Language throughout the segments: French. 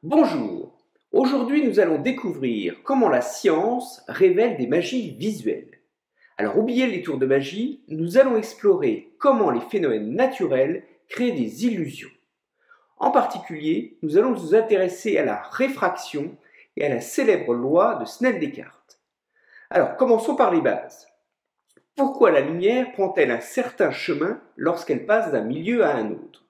Bonjour, aujourd'hui nous allons découvrir comment la science révèle des magies visuelles. Alors oubliez les tours de magie, nous allons explorer comment les phénomènes naturels créent des illusions. En particulier, nous allons nous intéresser à la réfraction et à la célèbre loi de Snell-Descartes. Alors commençons par les bases. Pourquoi la lumière prend-elle un certain chemin lorsqu'elle passe d'un milieu à un autre?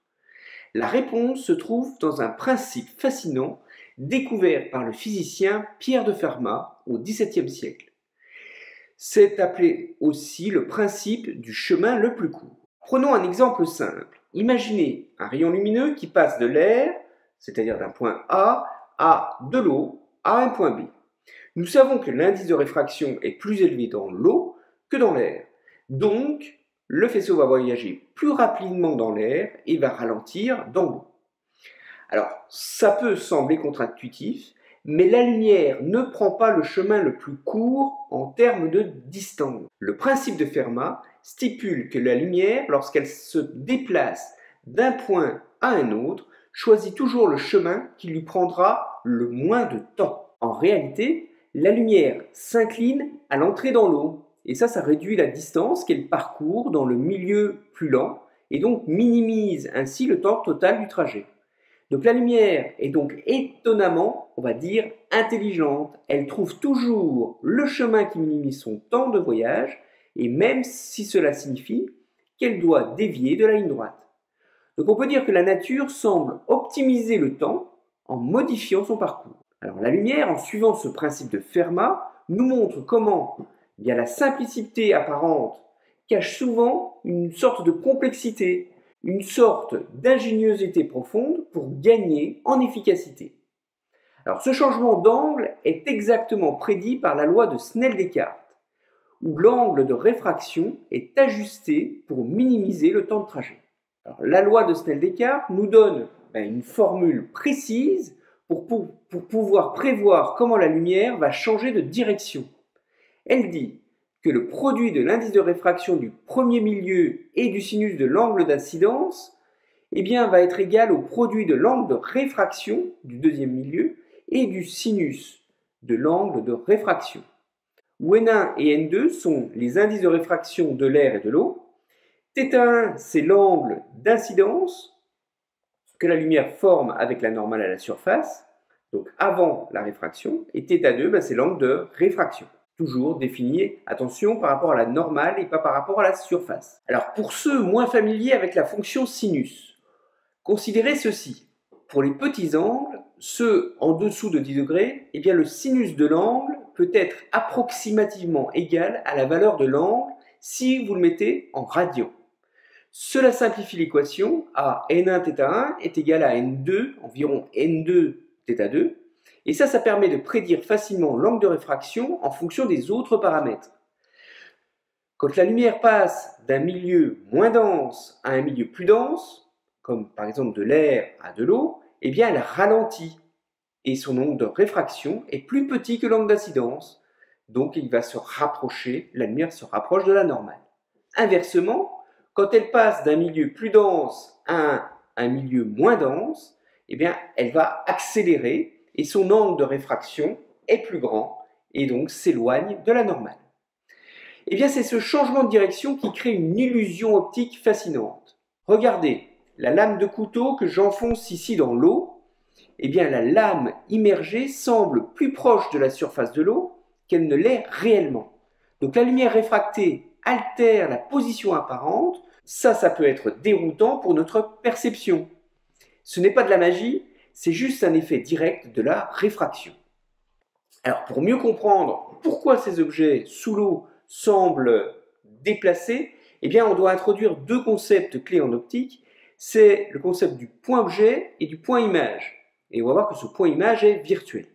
La réponse se trouve dans un principe fascinant découvert par le physicien Pierre de Fermat au XVIIe siècle. C'est appelé aussi le principe du chemin le plus court. Prenons un exemple simple. Imaginez un rayon lumineux qui passe de l'air, c'est-à-dire d'un point A, à de l'eau, à un point B. Nous savons que l'indice de réfraction est plus élevé dans l'eau que dans l'air. Donc, le faisceau va voyager plus rapidement dans l'air et va ralentir dans l'eau. Alors, ça peut sembler contre-intuitif, mais la lumière ne prend pas le chemin le plus court en termes de distance. Le principe de Fermat stipule que la lumière, lorsqu'elle se déplace d'un point à un autre, choisit toujours le chemin qui lui prendra le moins de temps. En réalité, la lumière s'incline à l'entrée dans l'eau. Et ça réduit la distance qu'elle parcourt dans le milieu plus lent et donc minimise ainsi le temps total du trajet. Donc la lumière est donc étonnamment, on va dire, intelligente. Elle trouve toujours le chemin qui minimise son temps de voyage et même si cela signifie qu'elle doit dévier de la ligne droite. Donc on peut dire que la nature semble optimiser le temps en modifiant son parcours. Alors la lumière, en suivant ce principe de Fermat, nous montre comment la simplicité apparente cache souvent une sorte de complexité, une sorte d'ingéniosité profonde pour gagner en efficacité. Alors ce changement d'angle est exactement prédit par la loi de Snell-Descartes, où l'angle de réfraction est ajusté pour minimiser le temps de trajet. Alors, la loi de Snell-Descartes nous donne une formule précise pour pouvoir prévoir comment la lumière va changer de direction. Elle dit que le produit de l'indice de réfraction du premier milieu et du sinus de l'angle d'incidence va être égal au produit de l'angle de réfraction du deuxième milieu et du sinus de l'angle de réfraction, où N1 et N2 sont les indices de réfraction de l'air et de l'eau. θ1, c'est l'angle d'incidence que la lumière forme avec la normale à la surface, donc avant la réfraction, et θ2, c'est l'angle de réfraction. Toujours défini, attention, par rapport à la normale et pas par rapport à la surface. Alors pour ceux moins familiers avec la fonction sinus, considérez ceci. Pour les petits angles, ceux en dessous de 10 degrés, le sinus de l'angle peut être approximativement égal à la valeur de l'angle si vous le mettez en radians. Cela simplifie l'équation à N1 θ1 est égal à N2, environ N2 θ2, et ça permet de prédire facilement l'angle de réfraction en fonction des autres paramètres. Quand la lumière passe d'un milieu moins dense à un milieu plus dense, comme par exemple de l'air à de l'eau, elle ralentit et son angle de réfraction est plus petit que l'angle d'incidence, donc il va se rapprocher, la lumière se rapproche de la normale. Inversement, quand elle passe d'un milieu plus dense à un milieu moins dense, elle va accélérer et son angle de réfraction est plus grand et donc s'éloigne de la normale. C'est ce changement de direction qui crée une illusion optique fascinante. Regardez, la lame de couteau que j'enfonce ici dans l'eau, la lame immergée semble plus proche de la surface de l'eau qu'elle ne l'est réellement. Donc la lumière réfractée altère la position apparente, ça peut être déroutant pour notre perception. Ce n'est pas de la magie, c'est juste un effet direct de la réfraction. Alors pour mieux comprendre pourquoi ces objets sous l'eau semblent déplacés, on doit introduire deux concepts clés en optique. C'est le concept du point-objet et du point-image. Et on va voir que ce point-image est virtuel.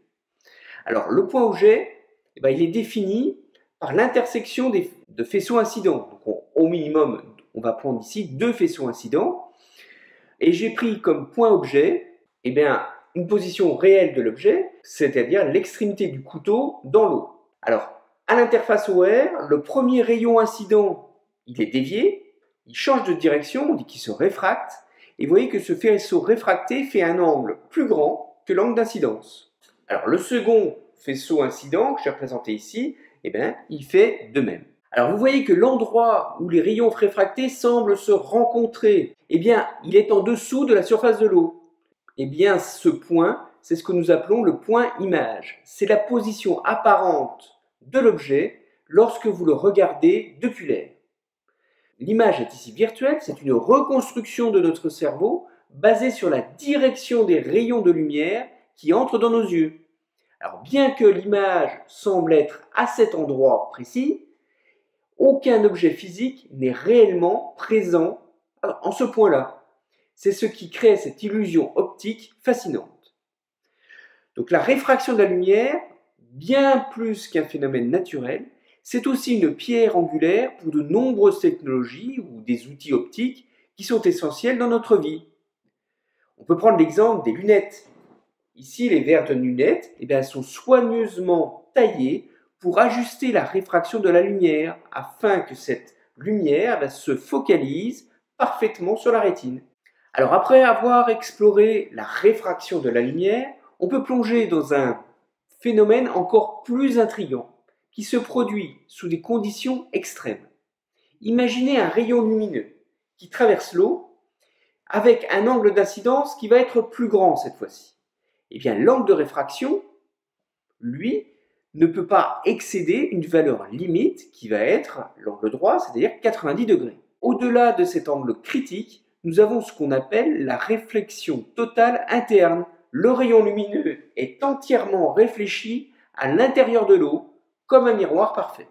Alors le point-objet, il est défini par l'intersection de faisceaux incidents. Donc au minimum, on va prendre ici deux faisceaux incidents. Et j'ai pris comme point-objet une position réelle de l'objet, c'est-à-dire l'extrémité du couteau dans l'eau. Alors, à l'interface OR, le premier rayon incident, il est dévié, il change de direction, on dit qu'il se réfracte, et vous voyez que ce faisceau réfracté fait un angle plus grand que l'angle d'incidence. Alors le second faisceau incident que j'ai représenté ici, eh bien, il fait de même. Alors vous voyez que l'endroit où les rayons réfractés semblent se rencontrer, eh bien, il est en dessous de la surface de l'eau. Eh bien, ce point, c'est ce que nous appelons le point image. C'est la position apparente de l'objet lorsque vous le regardez depuis l'air. L'image est ici virtuelle, c'est une reconstruction de notre cerveau basée sur la direction des rayons de lumière qui entrent dans nos yeux. Alors bien que l'image semble être à cet endroit précis, aucun objet physique n'est réellement présent en ce point-là. C'est ce qui crée cette illusion optique fascinante. Donc la réfraction de la lumière, bien plus qu'un phénomène naturel, c'est aussi une pierre angulaire pour de nombreuses technologies ou des outils optiques qui sont essentiels dans notre vie. On peut prendre l'exemple des lunettes. Ici, les verres de lunettes sont soigneusement taillés pour ajuster la réfraction de la lumière afin que cette lumière se focalise parfaitement sur la rétine. Alors après avoir exploré la réfraction de la lumière, on peut plonger dans un phénomène encore plus intrigant qui se produit sous des conditions extrêmes. Imaginez un rayon lumineux qui traverse l'eau avec un angle d'incidence qui va être plus grand cette fois-ci. Eh bien, l'angle de réfraction, lui, ne peut pas excéder une valeur limite qui va être l'angle droit, c'est-à-dire 90 degrés. Au-delà de cet angle critique, nous avons ce qu'on appelle la réflexion totale interne. Le rayon lumineux est entièrement réfléchi à l'intérieur de l'eau, comme un miroir parfait.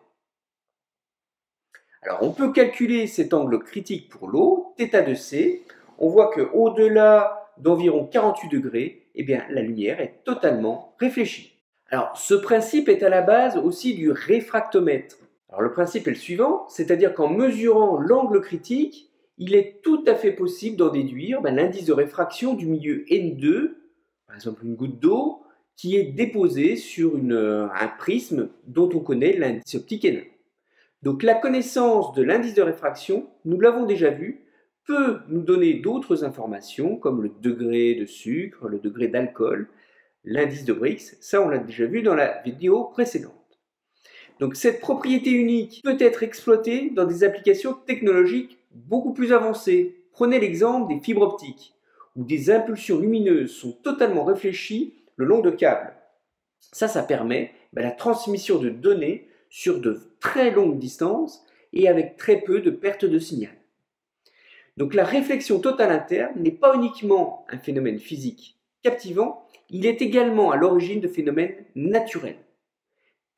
Alors on peut calculer cet angle critique pour l'eau, θ de C. On voit qu'au-delà d'environ 48 degrés, la lumière est totalement réfléchie. Alors ce principe est à la base aussi du réfractomètre. Alors le principe est le suivant, c'est-à-dire qu'en mesurant l'angle critique, il est tout à fait possible d'en déduire l'indice de réfraction du milieu N2, par exemple une goutte d'eau, qui est déposée sur un prisme dont on connaît l'indice optique N1. Donc la connaissance de l'indice de réfraction, nous l'avons déjà vu, peut nous donner d'autres informations comme le degré de sucre, le degré d'alcool, l'indice de Brix, ça on l'a déjà vu dans la vidéo précédente. Donc cette propriété unique peut être exploitée dans des applications technologiques beaucoup plus avancées. Prenez l'exemple des fibres optiques, où des impulsions lumineuses sont totalement réfléchies le long de câbles. Ça permet la transmission de données sur de très longues distances et avec très peu de perte de signal. Donc la réflexion totale interne n'est pas uniquement un phénomène physique captivant, il est également à l'origine de phénomènes naturels,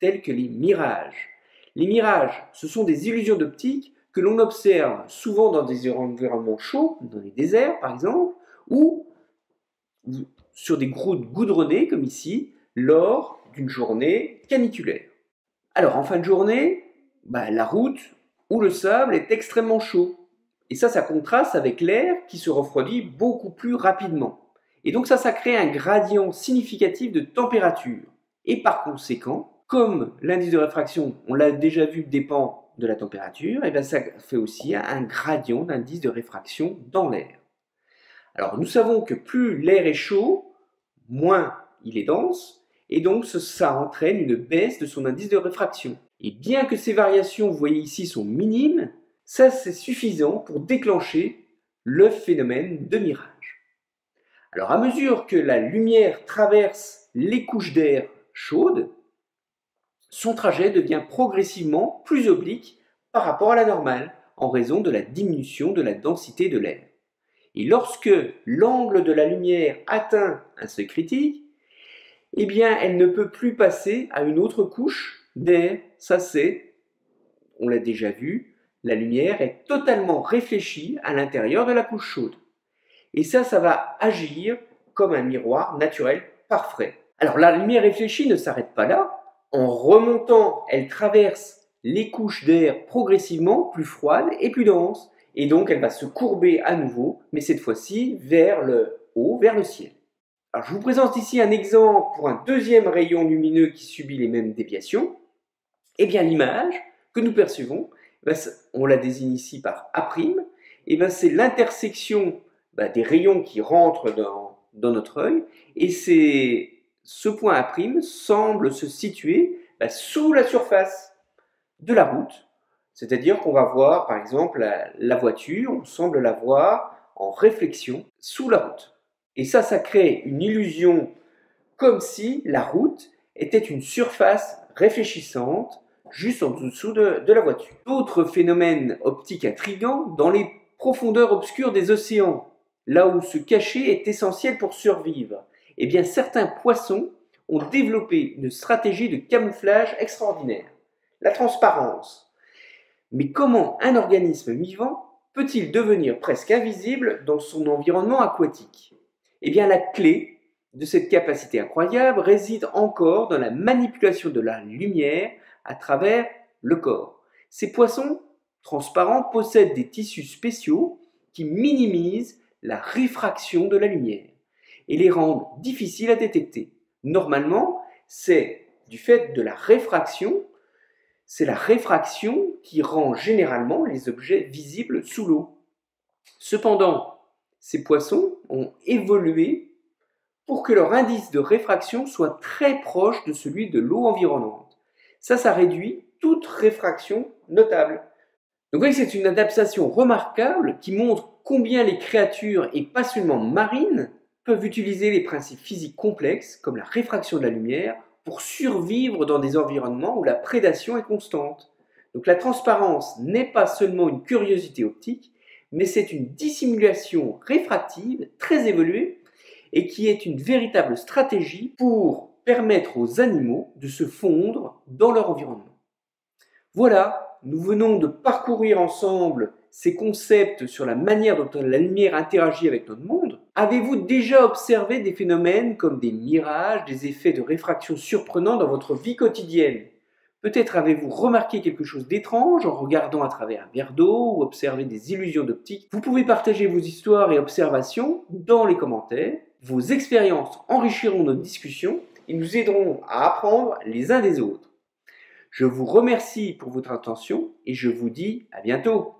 tels que les mirages. Les mirages, ce sont des illusions d'optique que l'on observe souvent dans des environnements chauds, dans les déserts par exemple, ou sur des routes goudronnées comme ici, lors d'une journée caniculaire. Alors en fin de journée, la route ou le sable est extrêmement chaud. Et ça contraste avec l'air qui se refroidit beaucoup plus rapidement. Et donc ça crée un gradient significatif de température. Et par conséquent, comme l'indice de réfraction, on l'a déjà vu, dépend de la température, ça fait aussi un gradient d'indice de réfraction dans l'air. Alors nous savons que plus l'air est chaud, moins il est dense, et donc ça entraîne une baisse de son indice de réfraction. Et bien que ces variations, vous voyez ici, sont minimes, ça c'est suffisant pour déclencher le phénomène de mirage. Alors à mesure que la lumière traverse les couches d'air chaudes, son trajet devient progressivement plus oblique par rapport à la normale, en raison de la diminution de la densité de l'air. Et lorsque l'angle de la lumière atteint un seuil critique, elle ne peut plus passer à une autre couche d'air. Ça on l'a déjà vu, la lumière est totalement réfléchie à l'intérieur de la couche chaude. Et ça va agir comme un miroir naturel parfait. Alors la lumière réfléchie ne s'arrête pas là. En remontant, elle traverse les couches d'air progressivement plus froides et plus denses. Et donc elle va se courber à nouveau, mais cette fois-ci vers le haut, vers le ciel. Alors je vous présente ici un exemple pour un deuxième rayon lumineux qui subit les mêmes déviations. L'image que nous percevons, on la désigne ici par A', c'est l'intersection des rayons qui rentrent dans notre œil, et ce point A' semble se situer sous la surface de la route. C'est-à-dire qu'on va voir, par exemple, la voiture, on semble la voir en réflexion sous la route. Et ça crée une illusion comme si la route était une surface réfléchissante juste en dessous de la voiture. D'autres phénomènes optiques intrigants dans les profondeurs obscures des océans, là où se cacher est essentiel pour survivre. Eh bien, certains poissons ont développé une stratégie de camouflage extraordinaire, la transparence. Mais comment un organisme vivant peut-il devenir presque invisible dans son environnement aquatique? Eh bien, la clé de cette capacité incroyable réside encore dans la manipulation de la lumière à travers le corps. Ces poissons transparents possèdent des tissus spéciaux qui minimisent la réfraction de la lumière et les rendent difficiles à détecter. Normalement, c'est du fait de la réfraction. C'est la réfraction qui rend généralement les objets visibles sous l'eau. Cependant, ces poissons ont évolué pour que leur indice de réfraction soit très proche de celui de l'eau environnante. Ça réduit toute réfraction notable. Donc vous voyez, c'est une adaptation remarquable qui montre combien les créatures, et pas seulement marines, peuvent utiliser les principes physiques complexes, comme la réfraction de la lumière, pour survivre dans des environnements où la prédation est constante. Donc la transparence n'est pas seulement une curiosité optique, mais c'est une dissimulation réfractive très évoluée et qui est une véritable stratégie pour permettre aux animaux de se fondre dans leur environnement. Voilà, nous venons de parcourir ensemble ces concepts sur la manière dont la lumière interagit avec notre monde. Avez-vous déjà observé des phénomènes comme des mirages, des effets de réfraction surprenants dans votre vie quotidienne? Peut-être avez-vous remarqué quelque chose d'étrange en regardant à travers un verre d'eau ou observé des illusions d'optique. Vous pouvez partager vos histoires et observations dans les commentaires. Vos expériences enrichiront notre discussion et nous aideront à apprendre les uns des autres. Je vous remercie pour votre attention et je vous dis à bientôt.